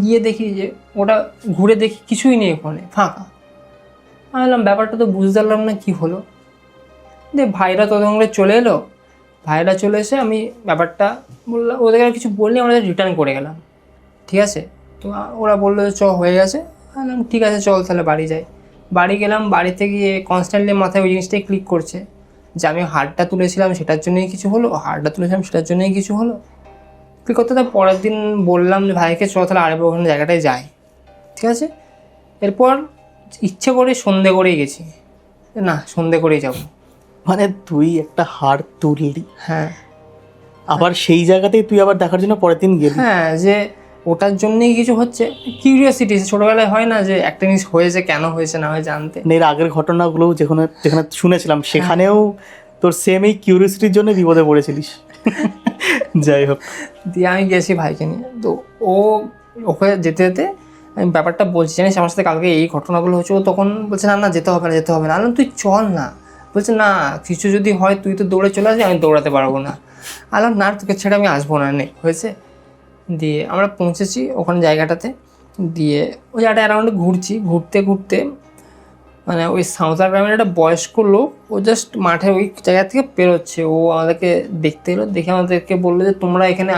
গিয়ে দেখি যে ওটা ঘুরে দেখি কিছুই নেই, ওখানে ফাঁকা। আমি বললাম ব্যাপারটা তো বুঝতে পারলাম না কী হলো। দিয়ে ভাইরা ততক্ষণে চলে এলো, ভাইরা চলে এসে আমি ব্যাপারটা বললাম, ওদেরকে আর কিছু বললে আমরা রিটার্ন করে গেলাম, ঠিক আছে। তো ওরা বললো যে চ হয়ে গেছে। বললাম ঠিক আছে চল তাহলে বাড়ি যাই। বাড়ি গেলাম, বাড়িতে গিয়ে কনস্ট্যান্টলি মাথায় ওই জিনিসটাই ক্লিক করছে যে আমি হাড়টা তুলেছিলাম সেটার জন্যই কিছু হলো, হাড়টা তুলেছিলাম সেটার জন্যই কিছু হলো। ক্লিক করতে তার পরের দিন বললাম যে ভাইকে চ তাহলে আরেকবার ওখানে জায়গাটায় যাই, ঠিক আছে। এরপর ইচ্ছে করে সন্ধে করেই গেছি, না সন্ধে করেই যাবো। মানে তুই একটা হাড় তুললি, হ্যাঁ, আবার সেই জায়গাতেই তুই আবার দেখার জন্য পরের দিন গেলি? হ্যাঁ, যে ওটার জন্যই কিছু হচ্ছে, কিউরিয়াসিটি। ছোটোবেলায় হয় না যে একটা জিনিস হয়েছে, কেন হয়েছে না হয় জানতে। এর আগের ঘটনাগুলো যেখানে যেখানে শুনেছিলাম সেখানেও তোর সেম এই কিউরিয়াসিটির জন্য বিপদে পড়েছিলিস। যাই হোক, দিয়ে আমি গেছি ভাইকে নিয়ে। তো ওকে যেতে যেতে আমি ব্যাপারটা বলছি, জানিস আমার সাথে কালকে এই ঘটনাগুলো হচ্ছে। ও তখন বলছে না যেতে হবে না। আলাম তুই চল না। বলছে না কিছু যদি হয় তুই তো দৌড়ে চলে আসবি, আমি দৌড়াতে পারবো না। আলাম না তোকে ছেড়ে আমি আসবো না, হয়েছে। দিয়ে আমরা পৌঁছেছি ওখানে জায়গাটাতে। দিয়ে ওই জায়গাটা অ্যারাউন্ডে ঘুরতে ঘুরতে মানে ওই সাঁওতাল গ্রামের একটা বয়স্ক লোক ও জাস্ট মাঠে ওই জায়গা থেকে বেরোচ্ছে। ও আমাদেরকে দেখতে এলো, দেখে আমাদেরকে বললো যে তোমরা এখানে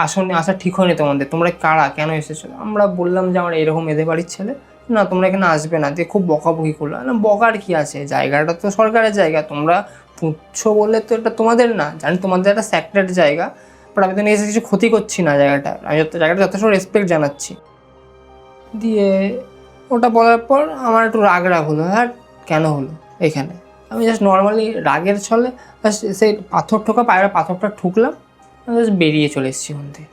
আসনি, আসা ঠিক হয়নি তোমাদের, তোমরা কারা, কেন এসেছো? আমরা বললাম যে আমরা এরকম এদের বাড়ির ছেলে, না তোমরা এখানে আসবে না। দিয়ে খুব বকাবকি করলো। না বকার কি আছে, জায়গাটা তো সরকারের জায়গা, তোমরা পুঁচ্ছ বললে তো এটা তোমাদের না, জানি তোমাদের একটা স্যাক্রেড জায়গা, বাট আমি তো নিয়ে এসে কিছু ক্ষতি করছি না জায়গাটা, আমি জায়গাটা যথেষ্ট রেসপেক্ট জানাচ্ছি। দিয়ে ওটা বলার পর আমার একটু রাগ হলো। হ্যাঁ কেন হলো এখানে? আমি জাস্ট নর্মালি রাগের ছলে জাস্ট সেই পায়ের পাথরটা ঠুকলাম, আমি জাস্ট বেরিয়ে চলে এসেছি ওখান থেকে।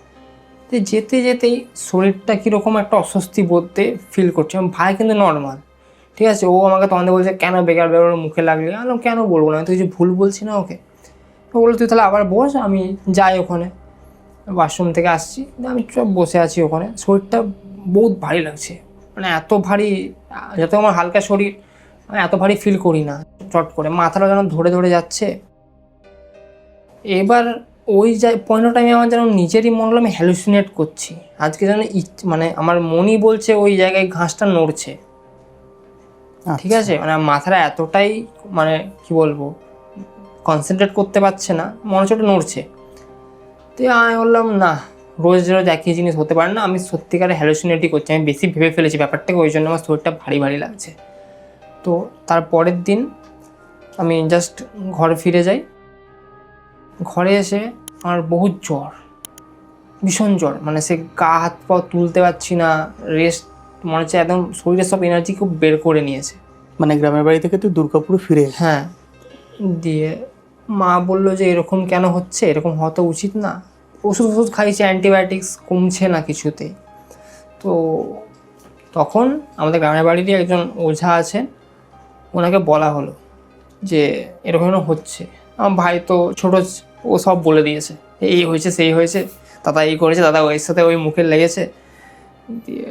যেতে যেতেই শরীরটা কীরকম একটা অস্বস্তি বোধতে ফিল করছে। আমার ভাই কিন্তু নর্মাল, ঠিক আছে। ও আমাকে তখন বলছে কেন বেকার বেকার মুখে লাগলে। আমি কেন বলবো না, আমি তো কিছু ভুল বলছি না ওকে। ও বললো তুই তাহলে আবার বস, আমি যাই ওখানে। ওয়াশরুম থেকে আসছি, আমি সব বসে আছি ওখানে। শরীরটা বহুত ভারী লাগছে, মানে এত ভারী, যাতে আমার হালকা শরীর, আমি এত ভারী ফিল করি না। চট করে মাথাটা যেন ধরে ধরে যাচ্ছে। এবার ওই পয়েন্ট টাইমে আমার যেন নিজেরই মনে হলো আমি হ্যালুসিনেট করছি। আজকে যেন মানে আমার মনই বলছে ওই জায়গায় ঘাসটা নড়ছে, ঠিক আছে। মানে মাথাটা এতটাই মানে কি বলবো, কনসেন্ট্রেট করতে পারছে না, মনে হচ্ছে ওটা নড়ছে। তো আমি বললাম না, রোজ রোজ একই জিনিস হতে পারে না, আমি সত্যিকারে হ্যালুসিনেটই করছি, আমি বেশি ভেবে ফেলেছি ব্যাপারটাকে, ওই জন্য আমার শরীরটা ভারী ভারী লাগছে। তো তার পরের দিন আমি জাস্ট ঘরে ফিরে যাই। ঘরে এসে আমার বহুত জ্বর, ভীষণ জ্বর, মানে সে গা হাত পা তুলতে পারছি না, রেস্ট, মনে হচ্ছে একদম শরীরের সব এনার্জি খুব বের করে নিয়েছে। মানে গ্রামের বাড়ি থেকে তুই দুর্গাপুরে ফিরে এলি? হ্যাঁ। দিয়ে মা বললো যে এরকম কেন হচ্ছে, এরকম হওয়া তো উচিত না। ওষুধ খাইছে, অ্যান্টিবায়োটিক্স, কমছে না কিছুতেই। তো তখন আমাদের গ্রামের বাড়িরই একজন ওঝা আছেন, ওনাকে বলা হলো যে এরকম হচ্ছে। আমার ভাই তো ছোটো, ও সব বলে দিয়েছে, এই হয়েছে সেই হয়েছে, দাদা এই করেছে, দাদা ওই সাথে ওই মুখে লেগেছে। দিয়ে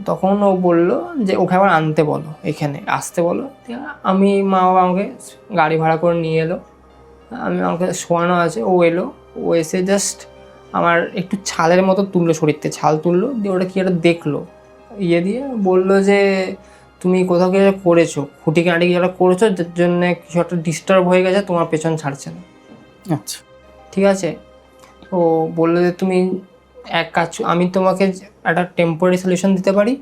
তখন ও বললো যে ওকে আবার আনতে বলো, এখানে আসতে বলো। আমি মা বাবা আমাকে গাড়ি ভাড়া করে নিয়ে এলো, আমাকে শোয়ানো আছে। ও এলো, ও এসে জাস্ট আমার একটু ছালের মতো তুললো, শরীরতে ছাল তুললো, দিয়ে ওটা কি একটা দেখলো, দিয়ে বললো যে তুমি কোথাও কিছু করেছো, খুঁটি কাঁটি কিছু একটা করেছো, যার জন্য কিছু একটা ডিস্টার্ব হয়ে গেছে, তোমার পেছন ছাড়ছে না। আচ্ছা, ঠিক আছে। ও বললো যে তুমি এক কাজ, আমি তোমাকে একটা টেম্পোরারি সলিউশন দিতে পারি,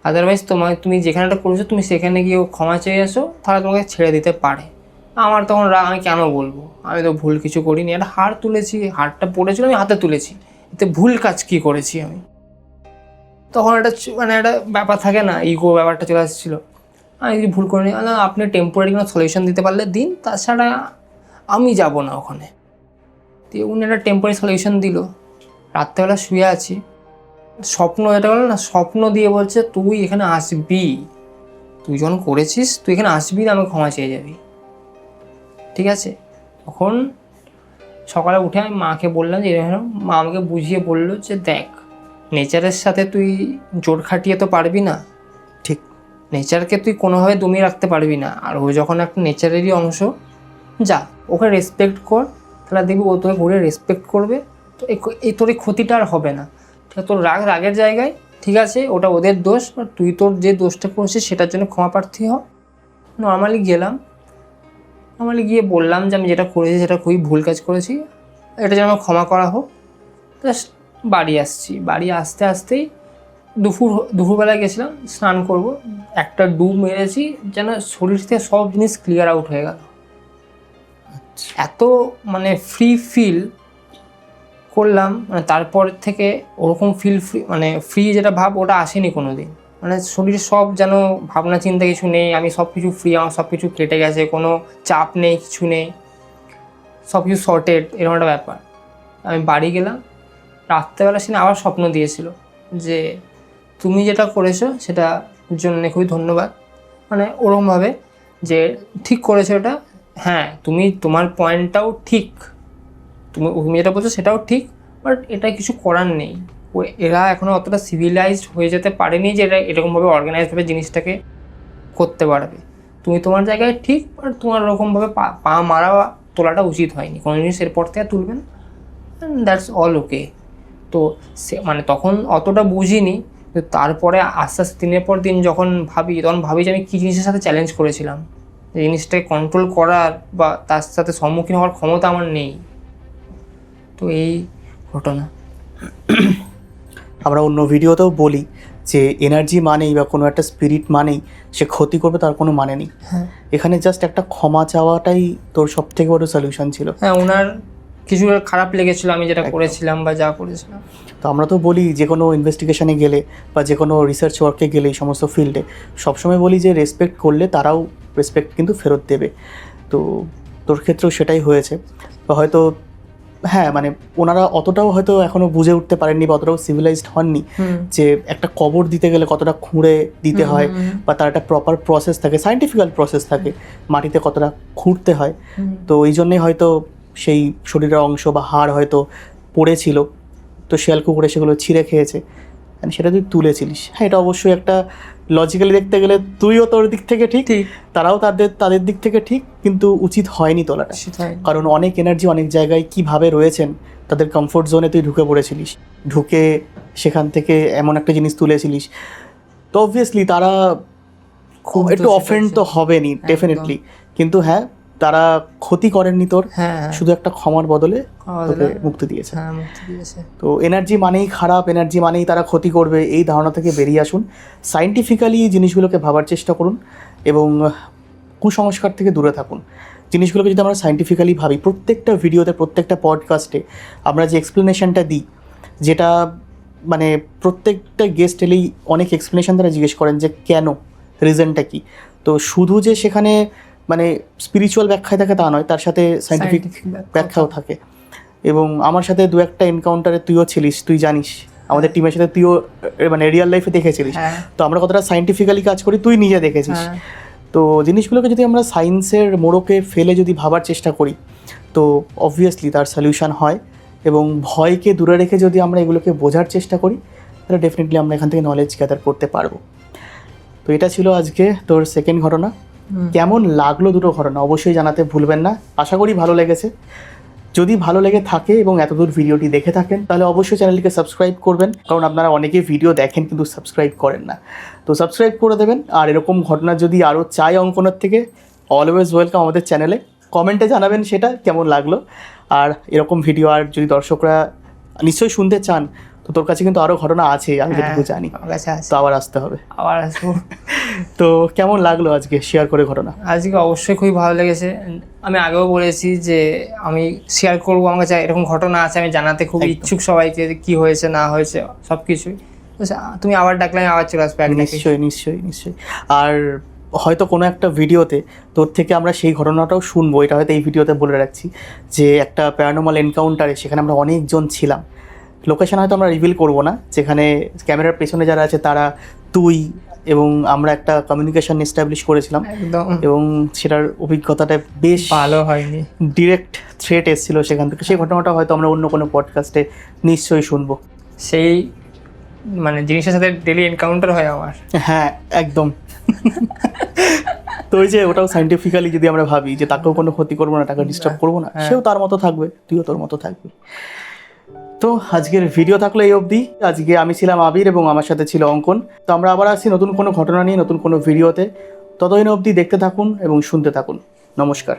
আদারওয়াইজ তুমি যেখানে একটা করেছো তুমি সেখানে গিয়ে ক্ষমা চেয়ে আসো, তাহলে তোমাকে ছেড়ে দিতে পারে। আমার তখন আমি কেন বলবো, আমি তো ভুল কিছু করিনি, একটা হার তুলেছি, হারটা পড়েছিল আমি হাতে তুলেছি, এতে ভুল কাজ কি করেছি আমি? তখন একটা মানে একটা ব্যাপার থাকে না, ইগো ব্যাপারটা চলে আসছিলো। আমি কিছু ভুল করিনি, আপনি টেম্পোরারি কোনো সলিউশন দিতে পারলে দিন, তাছাড়া আমি যাব না ওখানে। দিয়ে উনি একটা টেম্পোরারি সলিউশন দিল। রাত্রেবেলা শুয়ে আছি, স্বপ্ন, এটা বলো না, স্বপ্ন দিয়ে বলছে তুই এখানে আসবি, তুই যখন করেছিস তুই এখানে আসবি, না আমি ক্ষমা চেয়ে যাবি, ঠিক আছে। তখন সকালে উঠে আমি মাকে বললাম যে এরকম। মা আমাকে বুঝিয়ে বললো যে দেখ, নেচারের সাথে তুই জোর খাটিয়ে তো পারবি না, ঠিক। নেচারকে তুই কোনোভাবে দমিয়ে রাখতে পারবি না, আর ও যখন একটা নেচারেরই অংশ, যা ওকে রেসপেক্ট কর, তাহলে দেখবি ও তোকে ঘুরে রেসপেক্ট করবে। তো এই তোর এই ক্ষতিটা আর হবে না। ঠিক আছে, তোর রাগের জায়গায় ঠিক আছে, ওটা ওদের দোষ, তুই তোর যে দোষটা করেছিস সেটার জন্য ক্ষমা প্রার্থী হ। নর্মালি গিয়ে বললাম যে আমি যেটা করেছি সেটা খুবই ভুল কাজ করেছি, এটা যেন আমার ক্ষমা করা হোক। জাস্ট বাড়ি আসছি, বাড়ি আসতে আসতেই দুপুরবেলায় গেছিলাম স্নান করব, একটা ডুব মেরেছি, যেন শরীর থেকে সব জিনিস ক্লিয়ার আউট হয়ে গেল। এত মানে ফিল করলাম, মানে তারপর থেকে ওরকম ফ্রি যেটা ভাব ওটা আসেনি কোনো দিন। মানে শরীরে সব যেন ভাবনা চিন্তা কিছু নেই, আমি সব কিছু ফ্রি, আমার সব কিছু কেটে গেছে, কোনো চাপ নেই, কিছু নেই, সব কিছু সর্টেড, এরকম একটা ব্যাপার। আমি বাড়ি গেলাম, রাত্রেবেলা সিনে আবার স্বপ্ন দিয়েছিল যে তুমি যেটা করেছো সেটার জন্য খুবই ধন্যবাদ, মানে ওরকমভাবে যে ঠিক করেছো এটা, হ্যাঁ তুমি তোমার পয়েন্টটাও ঠিক, তুমি যেটা বলছো সেটাও ঠিক, বাট এটা কিছু করার নেই। এরা এখনও অতটা সিভিলাইজড হয়ে যেতে পারেনি যে এরা এরকমভাবে অর্গানাইজভাবে জিনিসটাকে করতে পারবে। তুমি তোমার জায়গায় ঠিক, বাট তোমার ওরকমভাবে পা মারা তোলাটা উচিত হয়নি, কোনো জিনিস এরপর থেকে তুলবেন, দ্যাটস অল ওকে। তো সে মানে তখন অতটা বুঝিনি তো তারপরে আস্তে আস্তে দিনের পর দিন যখন ভাবি যে আমি কী জিনিসের সাথে চ্যালেঞ্জ করেছিলাম, এই জিনিসটাকে কন্ট্রোল করার বা তার সাথে সম্মুখীন হওয়ার ক্ষমতা আমার নেই। তো এই ঘটনা। আমরা অন্য ভিডিওতেও বলি যে এনার্জি মানেই বা কোনো একটা স্পিরিট মানেই সে ক্ষতি করবে, তার কোনো মানে নেই। এখানে জাস্ট একটা ক্ষমা চাওয়াটাই তোর সব থেকে বড় সলিউশন ছিল। হ্যাঁ, ওনার কিছু খারাপ লেগেছিল আমি যেটা করেছিলাম বা যা করেছিলাম। তো আমরা তো বলি যে কোনো ইনভেস্টিগেশনে গেলে বা যে কোনো রিসার্চ ওয়ার্কে গেলে এই সমস্ত ফিল্ডে সবসময় বলি যে রেসপেক্ট করলে তারাও রেসপেক্ট কিন্তু ফেরত দেবে। তো তোর ক্ষেত্রেও সেটাই হয়েছে। তো হয়তো হ্যাঁ, মানে ওনারা অতটাও হয়তো এখনও বুঝে উঠতে পারেননি বা অতটাও সিভিলাইজড হননি যে একটা কবর দিতে গেলে কতটা খুঁড়ে দিতে হয় বা তার একটা প্রপার প্রসেস থাকে, সায়েন্টিফিক্যাল প্রসেস থাকে, মাটিতে কতটা খুঁড়তে হয়। তো এই জন্যেই হয়তো সেই শরীরের অংশ বা হাড় হয়তো পড়েছিল, তো শিয়াল কুকুরে সেগুলো ছিঁড়ে খেয়েছে, সেটা তুই তুলেছিলিস। হ্যাঁ, এটা অবশ্যই একটা লজিক্যালি দেখতে গেলে তুইও তোর দিক থেকে ঠিক, তারাও তাদের দিক থেকে ঠিক, কিন্তু উচিত হয়নি তোলাটা। কারণ অনেক এনার্জি অনেক জায়গায় কিভাবে রয়েছেন, তাদের কমফোর্ট জোনে তুই ঢুকে পড়েছিলিস, ঢুকে সেখান থেকে এমন একটা জিনিস তুলেছিলিস। তো অবভিয়াসলি তারা খুব একটু অফেন্ড তো হবেনি ডেফিনেটলি, কিন্তু হ্যাঁ তারা ক্ষতি করেননি তোর, শুধু একটা ক্ষমার বদলে তোকে মুক্তি দিয়েছে। তো এনার্জি মানেই খারাপ, এনার্জি মানেই তারা ক্ষতি করবে, এই ধারণা থেকে বেরিয়ে আসুন। সায়েন্টিফিক্যালি জিনিসগুলোকে ভাবার চেষ্টা করুন এবং কুসংস্কার থেকে দূরে থাকুন। জিনিসগুলোকে যদি আমরা সায়েন্টিফিক্যালি ভাবি, প্রত্যেকটা ভিডিওতে প্রত্যেকটা পডকাস্টে আমরা যে এক্সপ্লেনেশনটা দিই, যেটা মানে প্রত্যেকটা গেস্ট এলেই অনেক এক্সপ্লেনেশন তারা জিজ্ঞেস করেন যে কেন, রিজনটা কী। তো শুধু যে সেখানে মানে স্পিরিচুয়াল ব্যাখ্যায় থাকে তা নয়, তার সাথে সায়েন্টিফিক ব্যাখ্যাও থাকে। এবং আমার সাথে দু একটা এনকাউন্টারে তুইও ছিলিস, তুই জানিস, আমাদের টিমের সাথে তুইও মানে রিয়েল লাইফে দেখেছিলিস। তো আমরা কতটা সায়েন্টিফিক্যালি কাজ করি তুই নিজে দেখেছিস। তো জিনিসগুলোকে যদি আমরা সায়েন্সের মোড়কে ফেলে যদি ভাবার চেষ্টা করি, তো অবভিয়াসলি তার সলিউশন হয়। এবং ভয়কে দূরে রেখে যদি আমরা এগুলোকে বোঝার চেষ্টা করি, তাহলে ডেফিনেটলি আমরা এখান থেকে নলেজ গ্যাদার করতে পারবো। তো এটা ছিল আজকে তোর সেকেন্ড ঘটনা। কেমন লাগলো দুটো ঘটনা অবশ্যই জানাতে ভুলবেন না। আশা করি ভালো লেগেছে। যদি ভালো লেগে থাকে এবং এতদূর ভিডিওটি দেখে থাকেন, তাহলে অবশ্যই চ্যানেলটিকে সাবস্ক্রাইব করবেন, কারণ আপনারা অনেকেই ভিডিও দেখেন কিন্তু সাবস্ক্রাইব করেন না। তো সাবস্ক্রাইব করে দেবেন। আর এরকম ঘটনা যদি আরও চাই অঙ্কনের থেকে, অলওয়েজ ওয়েলকাম আমাদের চ্যানেলে। কমেন্টে জানাবেন সেটা কেমন লাগলো। আর এরকম ভিডিও আর যদি দর্শকরা নিশ্চয়ই শুনতে চান, তো তোর কাছে কিন্তু আরও ঘটনা আছে, আমি যেটুকু জানি। তো আবার আসতে হবে, আবার আসবো। তো কেমন লাগলো আজকে শেয়ার করে ঘটনা? আজকে অবশ্যই খুবই ভালো লেগেছে। আমি আগেও বলেছি যে আমি শেয়ার করবো, আমার কাছে এরকম ঘটনা আছে, আমি জানাতে খুব ইচ্ছুক সবাইকে কি হয়েছে না হয়েছে সব কিছুই। তুমি আবার ডাকলে আমি আবার চলে আসবো। নিশ্চয়ই নিশ্চয়ই নিশ্চয়ই। আর হয়তো কোনো একটা ভিডিওতে তোর থেকে আমরা সেই ঘটনাটাও শুনবো, এটা হয়তো এই ভিডিওতে বলে রাখছি, যে একটা প্যারানর্মাল এনকাউন্টারে সেখানে আমরা অনেকজন ছিলাম। লোকেশন হয়তো আমরা রিভিল করবো না, যেখানে ক্যামেরার পেছনে যারা আছে তারা, তুই এবং আমরা একটা কমিউনিকেশন এস্টাবলিশ করেছিলাম, এবং সেটার অভিজ্ঞতাটা বেশ ভালো হয়নি, ডিরেক্ট থ্রেট এসেছিল সেখান থেকে। সেই ঘটনাটা হয়তো আমরা অন্য কোনো পডকাস্টে নিশ্চয়ই শুনবো। সেই মানে জিনিসের সাথে ডেলি এনকাউন্টার হয় আমার। হ্যাঁ একদম। তো ওই যে ওটাও সায়েন্টিফিক্যালি যদি আমরা ভাবি যে তাকেও কোনো ক্ষতি করবো না, তাকে ডিস্টার্ব করবো না, সেও তার মতো থাকবে, তুইও তোর মতো থাকবি। তো আজকের ভিডিও থাকলো এই অবধি। আজকে আমি ছিলাম আবির এবং আমার সাথে ছিল অঙ্কন। তো আমরা আবার আসছি নতুন কোনো ঘটনা নিয়ে, নতুন কোনো ভিডিওতে। ততদিন অবধি দেখতে থাকুন এবং শুনতে থাকুন। নমস্কার।